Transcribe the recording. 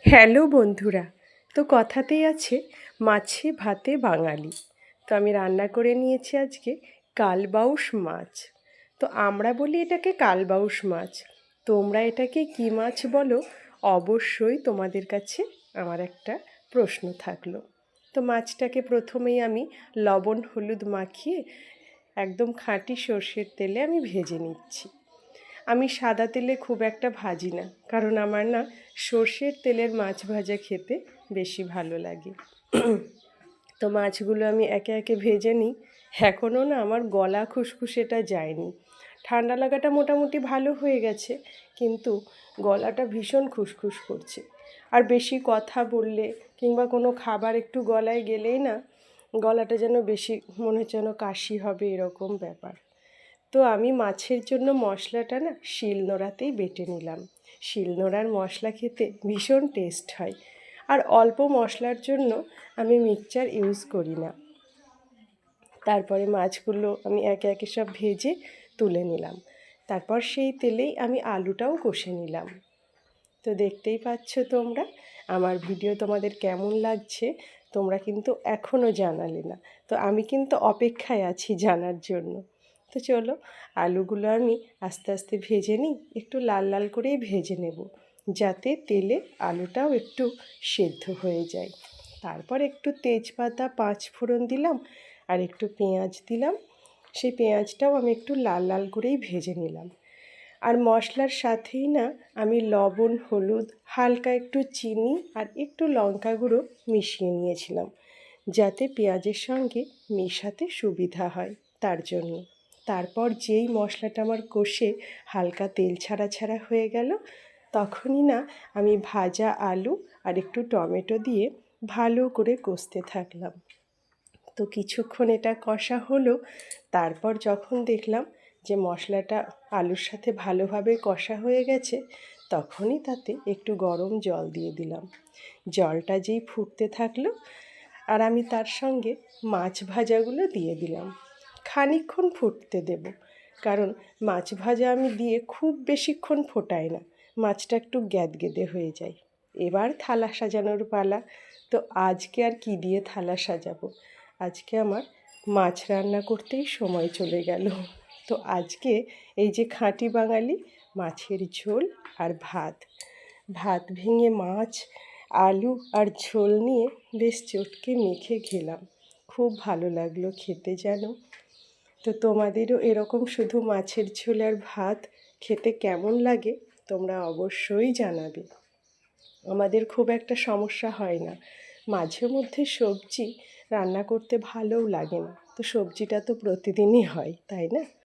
Hello বন্ধুরা, তো কথাতেই আছে মাছে ভাতে বাঙালি। তো আমি রান্না করে নিয়েছি আজকে কালবাউস মাছ। তো আমরা বলি এটাকে কালবাউস মাছ, তোমরা এটাকে কী মাছ বলো? অবশ্যই তোমাদের কাছে আমার একটা প্রশ্ন থাকলো। তো মাছটাকে প্রথমেই আমি লবণ হলুদ মাখিয়ে একদম খাঁটি সর্ষের তেলে আমি ভেজে নিচ্ছি। আমি সাদা তেলে খুব একটা ভাজি না, কারণ আমার না সর্ষের তেলের মাছ ভাজা খেতে বেশি ভালো লাগে। তো মাছগুলো আমি একে একে ভেজে নিই। এখনও না আমার গলা খুসখুসেটা যায়নি। ঠান্ডা লাগাটা মোটামুটি ভালো হয়ে গেছে, কিন্তু গলাটা ভীষণ খুসখুস করছে। আর বেশি কথা বললে কিংবা কোনো খাবার একটু গলায় গেলেই না গলাটা যেন বেশি মনে হচ্ছে যেন কাশি হবে, এরকম ব্যাপার। তো আমি মাছের জন্য মশলাটা না শিলনোড়াতেই বেটে নিলাম। শিলনোড়ার মশলা খেতে ভীষণ টেস্ট হয়। আর অল্প মশলার জন্য আমি মিক্সচার ইউজ করি না। তারপরে মাছগুলো আমি একে একে সব ভেজে তুলে নিলাম। তারপর সেই তেলেই আমি আলুটাও কষে নিলাম। তো দেখতেই পাচ্ছ তোমরা আমার ভিডিও তোমাদের কেমন লাগছে, তোমরা কিন্তু এখনও জানালে না। তো আমি কিন্তু অপেক্ষায় আছি জানার জন্য। তো চলো, আলুগুলো আমি আস্তে আস্তে ভেজে নিই, একটু লাল লাল করেই ভেজে নেব, যাতে তেলে আলুটাও একটু সেদ্ধ হয়ে যায়। তারপর একটু তেজপাতা 5 ফোড়ন দিলাম, আর একটু পেঁয়াজ দিলাম। সেই পেঁয়াজটাও আমি একটু লাল লাল করেই ভেজে নিলাম। আর মশলার সাথেই না আমি লবণ হলুদ হালকা একটু চিনি আর একটু লঙ্কা গুঁড়ো মিশিয়ে নিয়েছিলাম, যাতে পেঁয়াজের সঙ্গে মেশাতে সুবিধা হয় তার জন্য। তারপর যেই মশলাটা আমার কষে হালকা তেল ছাড়া ছাড়া হয়ে গেল, তখনই না আমি ভাজা আলু আর একটু টমেটো দিয়ে ভালো করে কষতে থাকলাম। তো কিছুক্ষণ এটা কষা হলো। তারপর যখন দেখলাম যে মশলাটা আলুর সাথে ভালোভাবে কষা হয়ে গেছে, তখনই তাতে একটু গরম জল দিয়ে দিলাম। জলটা যেই ফুটতে থাকলো, আর আমি তার সঙ্গে মাছ ভাজাগুলো দিয়ে দিলাম। খানিকক্ষণ ফুটতে দেব, কারণ মাছ ভাজা আমি দিয়ে খুব বেশিক্ষণ ফোটাই না, মাছটা একটু গ্যাদগেদে হয়ে যায়। এবার থালা সাজানোর পালা। তো আজকে আর কি দিয়ে থালা সাজাবো, আজকে আমার মাছ রান্না করতেই সময় চলে গেল। তো আজকে এই যে খাঁটি বাঙালি মাছের ঝোল আর ভাত, ভাত ভেঙে মাছ আলু আর ঝোল নিয়ে বেশ চটকে মেখে খেলাম। খুব ভালো লাগলো খেতে যেন। তো তোমাদেরও এরকম শুধু মাছের ঝোল আর ভাত খেতে কেমন লাগে তোমরা অবশ্যই জানাবে। আমাদের খুব একটা সমস্যা হয় না, মাঝে মধ্যে সবজি রান্না করতে ভালোও লাগে না, তো সবজিটা তো প্রতিদিনই হয়, তাই না?